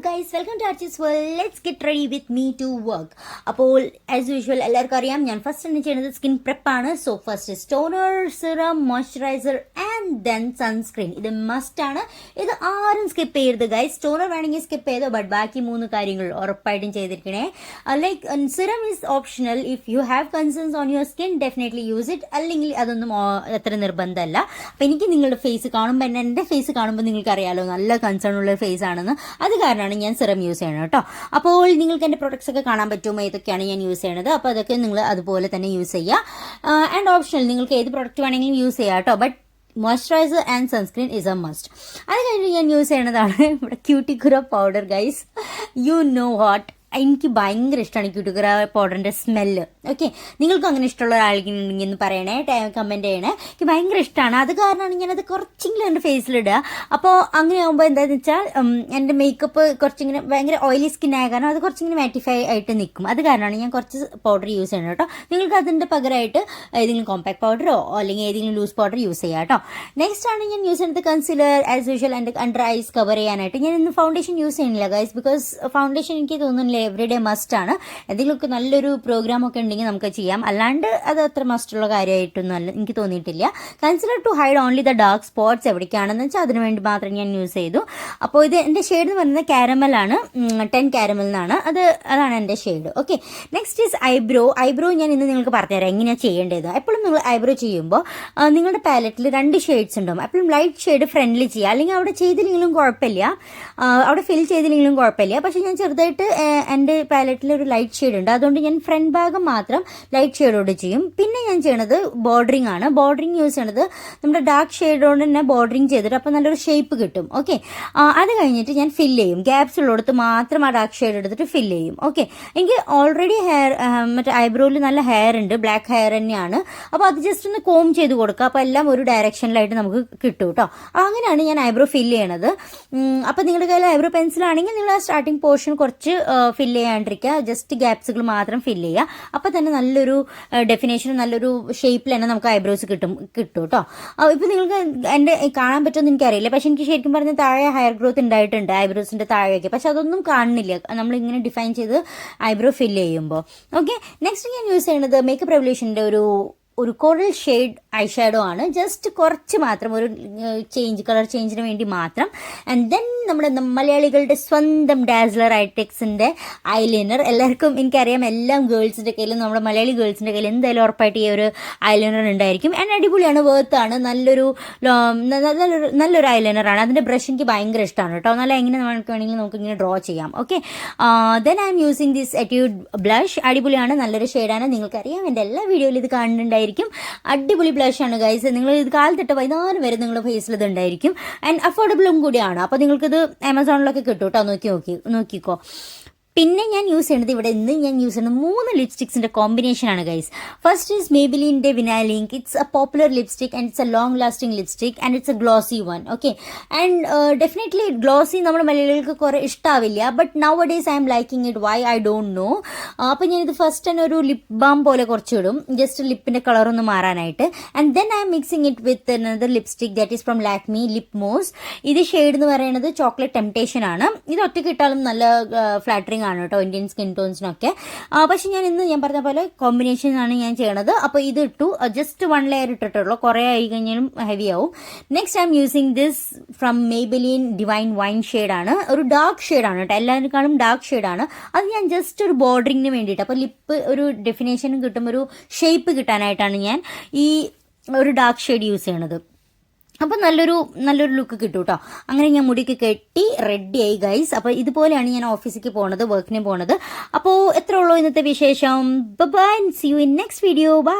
Guys welcome to artist world. Let's get ready with me to work. അപ്പോൾ as usual എല്ലാവർക്കും അറിയാം, ഞാൻ first തന്നെ ചെയ്യുന്നത് സ്കിൻ പ്രെപ്പാണ്. So first toner, serum, moisturiser and then sunscreen. ഇത് മസ്റ്റ് ആണ്. ഇത് ആരും സ്കിപ്പ് ചെയ്യരുത് ഗൈസ്. ടോണർ വേണമെങ്കിൽ സ്കിപ്പ് ചെയ്തോ, ബട്ട് ബാക്കി 3 കാര്യങ്ങൾ ഉറപ്പായിട്ടും ചെയ്തിരിക്കണേ. Like serum is optional. If you have concerns on your skin definitely use it. അല്ലെങ്കിൽ അതൊന്നും അത്ര നിർബന്ധമല്ല. അപ്പം എനിക്ക് നിങ്ങളുടെ ഫേസ് കാണുമ്പോൾ എൻ്റെ ഫേസ് കാണുമ്പോൾ നിങ്ങൾക്ക് അറിയാലോ നല്ല കൺസേൺ ഉള്ള ഫേസ് ആണെന്ന്. അത് കാരണമാണ് ഞാൻ സിറം യൂസ് ചെയ്യണം കേട്ടോ. അപ്പോൾ നിങ്ങൾക്ക് എൻ്റെ പ്രൊഡക്ട്സ് ഒക്കെ കാണാൻ പറ്റുമോ ഏതൊക്കെയാണ് ഞാൻ യൂസ് ചെയ്യണത്. അപ്പോൾ അതൊക്കെ നിങ്ങൾ അതുപോലെ തന്നെ യൂസ് ചെയ്യുക. ആൻഡ് ഓപ്ഷണൽ നിങ്ങൾക്ക് ഏത് പ്രൊഡക്റ്റ് വേണമെങ്കിലും യൂസ് ചെയ്യാം കേട്ടോ. But moisturiser and sunscreen is a must. അത് കഴിഞ്ഞ് ഞാൻ യൂസ് ചെയ്യണതാണ് ഇവിടെ Cuticura powder guys. You know what, എനിക്ക് ഭയങ്കര ഇഷ്ടമാണ് ക്യൂട്ടിക്കുറ പൗഡറിൻ്റെ സ്മെല്ല്. ഓക്കെ, നിങ്ങൾക്കും അങ്ങനെ ഇഷ്ടമുള്ള ഒരാൾക്കുണ്ടെങ്കിൽ എന്ന് പറയണേ, കമൻറ്റ് ചെയ്യണേ. എനിക്ക് ഭയങ്കര ഇഷ്ടമാണ്. അത് കാരണമാണ് ഞാനത് കുറച്ചെങ്കിലും എൻ്റെ ഫേസിലിടുക. അപ്പോൾ അങ്ങനെ ആകുമ്പോൾ എന്താണെന്ന് വെച്ചാൽ എൻ്റെ മേക്കപ്പ് കുറച്ചിങ്ങനെ ഭയങ്കര ഓയിലി സ്കിൻ ആയ കാരണം അത് കുറച്ചിങ്ങനെ മാറ്റിഫൈ ആയിട്ട് നിൽക്കും. അത് കാരണമാണ് ഞാൻ കുറച്ച് പൗഡർ യൂസ് ചെയ്യണം കേട്ടോ. നിങ്ങൾക്ക് അതിൻ്റെ പകരമായിട്ട് ഏതെങ്കിലും കോമ്പാക്ട് പൗഡറോ അല്ലെങ്കിൽ ഏതെങ്കിലും ലൂസ് പൗഡർ യൂസ് ചെയ്യാം കേട്ടോ. നെക്സ്റ്റ് ആണ് ഞാൻ യൂസ് ചെയ്യുന്നത് കൺസീലർ. ആസ് യൂഷ്വൽ എൻ്റെ അണ്ടർ ഐസ് കവർ ചെയ്യാനായിട്ട് ഞാൻ ഇന്ന് ഫൗണ്ടേഷൻ യൂസ് ചെയ്യുന്നില്ല ഗൈസ്. ബിക്കോസ് ഫൗണ്ടേഷൻ എനിക്ക് തോന്നുന്നില്ല എവറിഡേ മസ്റ്റ് ആണ്. എന്തെങ്കിലുമൊക്കെ നല്ലൊരു പ്രോഗ്രാമൊക്കെ ഉണ്ടെങ്കിൽ നമുക്ക് ചെയ്യാം. അല്ലാണ്ട് അത് അത്ര മസ്റ്റുള്ള കാര്യമായിട്ടൊന്നും അല്ല എനിക്ക് തോന്നിയിട്ടില്ല. Concealer to hide only the dark spots എവിടേക്കാണെന്ന് വെച്ചാൽ അതിന് വേണ്ടി മാത്രം ഞാൻ യൂസ് ചെയ്തു. അപ്പോൾ ഇത് എൻ്റെ ഷെയ്ഡ് എന്ന് പറയുന്നത് കാരമലാണ്, 10 കാരമൽ എന്നാണ്. അതാണ് എൻ്റെ shade. Okay, next is eyebrow. Eyebrow ഞാൻ ഇന്ന് നിങ്ങൾക്ക് പറഞ്ഞുതരാം എങ്ങനെയാണ് ചെയ്യേണ്ടത്. എപ്പോഴും നിങ്ങൾ ഐബ്രോ ചെയ്യുമ്പോൾ നിങ്ങളുടെ പാലറ്റിൽ 2 ഷെയ്ഡ്സ് ഉണ്ടാവും. എപ്പോഴും ലൈറ്റ് ഷെയ്ഡ് ഫ്രണ്ടിൽ ചെയ്യുക. അല്ലെങ്കിൽ അവിടെ ചെയ്തില്ലെങ്കിലും കുഴപ്പമില്ല, അവിടെ ഫിൽ ചെയ്തില്ലെങ്കിലും കുഴപ്പമില്ല. പക്ഷേ ഞാൻ ചെറുതായിട്ട് എൻ്റെ പാലറ്റിൽ ഒരു ലൈറ്റ് ഷെയ്ഡ് ഉണ്ട്, അതുകൊണ്ട് ഞാൻ ഫ്രണ്ട് ഭാഗം മാത്രം ലൈറ്റ് ഷെയ്ഡോട് ചെയ്യും. പിന്നെ ഞാൻ ചെയ്യണത് ബോർഡറിങ് ആണ്. ബോർഡറിങ് യൂസ് ചെയ്യണത് നമ്മുടെ ഡാർക്ക് ഷെയ്ഡോട് തന്നെ ബോർഡറിങ് ചെയ്തിട്ട് അപ്പോൾ നല്ലൊരു ഷേപ്പ് കിട്ടും. ഓക്കെ, അത് കഴിഞ്ഞിട്ട് ഞാൻ ഫില്ല് ചെയ്യും. ഗ്യാപ്സ് ഉള്ളിടത്ത് മാത്രം ആ ഡാർക്ക് ഷെയ്ഡ് എടുത്തിട്ട് ഫില്ല് ചെയ്യും. ഓക്കെ, എനിക്ക് ഓൾറെഡി ഹെയർ മറ്റേ ഐബ്രോയിൽ നല്ല ഹെയർ ഉണ്ട്, ബ്ലാക്ക് ഹെയർ തന്നെയാണ്. അപ്പോൾ അത് ജസ്റ്റ് ഒന്ന് കോം ചെയ്ത് കൊടുക്കുക. അപ്പോൾ എല്ലാം ഒരു ഡയറക്ഷനിലായിട്ട് നമുക്ക് കിട്ടും കേട്ടോ. അങ്ങനെയാണ് ഞാൻ ഐബ്രോ ഫില്ല് ചെയ്യണത്. അപ്പോൾ നിങ്ങളുടെ കയ്യിൽ ഐബ്രോ പെൻസിലാണെങ്കിൽ നിങ്ങൾ ആ സ്റ്റാർട്ടിങ് പോർഷൻ കുറച്ച് ഫില്ല് ചെയ്യാണ്ടിരിക്കുക, ജസ്റ്റ് ഗ്യാപ്സുകൾ മാത്രം ഫില്ല് ചെയ്യുക. അപ്പോൾ തന്നെ നല്ലൊരു ഡെഫിനേഷൻ, നല്ലൊരു ഷേപ്പിൽ തന്നെ നമുക്ക് ഐബ്രോസ് കിട്ടും കേട്ടോ. ഇപ്പോൾ നിങ്ങൾക്ക് എൻ്റെ കാണാൻ പറ്റുമെന്ന് എനിക്കറിയില്ല, പക്ഷെ എനിക്ക് ശരിക്കും പറഞ്ഞാൽ താഴെ ഹെയർ ഗ്രോത്ത് ഉണ്ടായിട്ടുണ്ട് ഐബ്രോസിൻ്റെ താഴെയൊക്കെ. പക്ഷെ അതൊന്നും കാണുന്നില്ല നമ്മളിങ്ങനെ ഡിഫൈൻ ചെയ്ത് ഐബ്രോ ഫില്ല് ചെയ്യുമ്പോൾ. ഓക്കെ, നെക്സ്റ്റ് ഞാൻ യൂസ് ചെയ്യുന്നത് മേക്കപ്പ് റെവല്യൂഷൻ്റെ ഒരു കോറൽ ഷെയ്ഡ് ഐ ഷാഡോ ആണ്. ജസ്റ്റ് കുറച്ച് മാത്രം, ഒരു കളർ ചേഞ്ചിന് വേണ്ടി മാത്രം. ആൻഡ് ദെൻ നമ്മുടെ മലയാളികളുടെ സ്വന്തം ഡാസ്ലർ ഐടെക്സിൻ്റെ ഐലൈനർ. എല്ലാവർക്കും എനിക്കറിയാം, എല്ലാ ഗേൾസിൻ്റെ കയ്യിലും, നമ്മുടെ മലയാളി ഗേൾസിൻ്റെ കയ്യിൽ എന്തായാലും ഉറപ്പായിട്ട് ഈ ഒരു ഐലൈനർ ഉണ്ടായിരിക്കും. ആൻഡ് അടിപൊളിയാണ്, വേർത്താണ്, നല്ലൊരു ഐലൈനറാണ്. അതിൻ്റെ ബ്രഷ് എനിക്ക് ഭയങ്കര ഇഷ്ടമാണ് കേട്ടോ. നല്ല എങ്ങനെ നമുക്ക് വേണമെങ്കിൽ നമുക്ക് ഇങ്ങനെ ഡ്രോ ചെയ്യാം. Okay, then I am using this Etude blush. അടിപൊളിയാണ്, നല്ലൊരു ഷെയ്ഡാണ്. നിങ്ങൾക്കറിയാം, എൻ്റെ എല്ലാ വീഡിയോയിലും ഇത് കാണുന്നുണ്ടായിരിക്കും. അടിപൊളി ബ്ലഷ് ആണ് ഗൈസ്. നിങ്ങൾ ഇത് കാലത്തിട്ട് വൈകുന്നേരം വരെ നിങ്ങളുടെ ഫേസിൽ ഇത് ഉണ്ടായിരിക്കും. ആൻഡ് അഫോർഡബിളും കൂടിയാണ്. അപ്പോൾ നിങ്ങൾക്കിത് ആമസോണിലൊക്കെ കിട്ടും കേട്ടോ. നോക്കിക്കോ. പിന്നെ ഞാൻ യൂസ് ചെയ്യുന്നത് ഇന്ന് ഞാൻ യൂസ് ചെയ്യുന്നത് 3 ലിപ്സ്റ്റിക്സിൻ്റെ കോമ്പിനേഷനാണ് ഗൈസ്. ഫസ്റ്റ് ഈസ് മേബിലിൻ്റെ vinyl ink. It's a popular lipstick and it's a long lasting lipstick and it's a glossy one. Okay, and definitely glossy നമ്മുടെ മലയാളികൾക്ക് കുറേ ഇഷ്ടാവില്ല. But nowadays I am liking it. Why I don't know. അപ്പോൾ ഞാനിത് first തന്നെ ഒരു lip balm പോലെ കുറച്ച് ഇടും, ജസ്റ്റ് ലിപ്പിൻ്റെ കളറൊന്ന് മാറാനായിട്ട്. And then I M mixing it with another lipstick that is from Lakme lip mousse. ഇത് ഷെയ്ഡ് എന്ന് പറയുന്നത് ചോക്ലേറ്റ് ടെംപ്ടേഷൻ ആണ്. ഇത് ഒറ്റയ്ക്ക് ഇട്ടാലും നല്ല ഫ്ലാറ്ററിങ് ആണ് കേട്ടോ ഇന്ത്യൻ സ്കിൻ ടോൺസിനൊക്കെ. പക്ഷെ ഞാൻ പറഞ്ഞ പോലെ കോമ്പിനേഷൻ ആണ് ഞാൻ ചെയ്യണത്. അപ്പോൾ ഇത് ഇട്ടു, ജസ്റ്റ് 1 ലെയർ ഇട്ടിട്ടുള്ളൂ, കുറേ ആയി കഴിഞ്ഞാലും ഹെവി ആവും. Next I am using this from Maybelline divine wine ഷെയ്ഡാണ്. ഒരു ഡാർക്ക് ഷെയ്ഡാണ് കേട്ടോ, എല്ലാവരെക്കാളും ഡാർക്ക് ഷെയ്ഡാണ്. അത് ഞാൻ ജസ്റ്റ് ഒരു ബോർഡറിങ്ങിന് വേണ്ടിയിട്ട്, അപ്പോൾ ലിപ്പ് ഒരു ഡെഫിനേഷനും കിട്ടും, ഒരു ഷേപ്പ് കിട്ടാനായിട്ടാണ് ഞാൻ ഈ ഒരു ഡാർക്ക് ഷെയ്ഡ് യൂസ് ചെയ്യണത്. അപ്പോൾ നല്ലൊരു ലുക്ക് കിട്ടും കേട്ടോ. അങ്ങനെ ഞാൻ മുടിക്ക് കെട്ടി റെഡിയായി ഗൈസ്. അപ്പോൾ ഇതുപോലെയാണ് ഞാൻ ഓഫീസിലേക്ക് പോണത്, വർക്കിന് പോണത്. അപ്പോൾ എത്ര ഉള്ളൂ ഇന്നത്തെ വിശേഷം. Bye, see you in next video. By.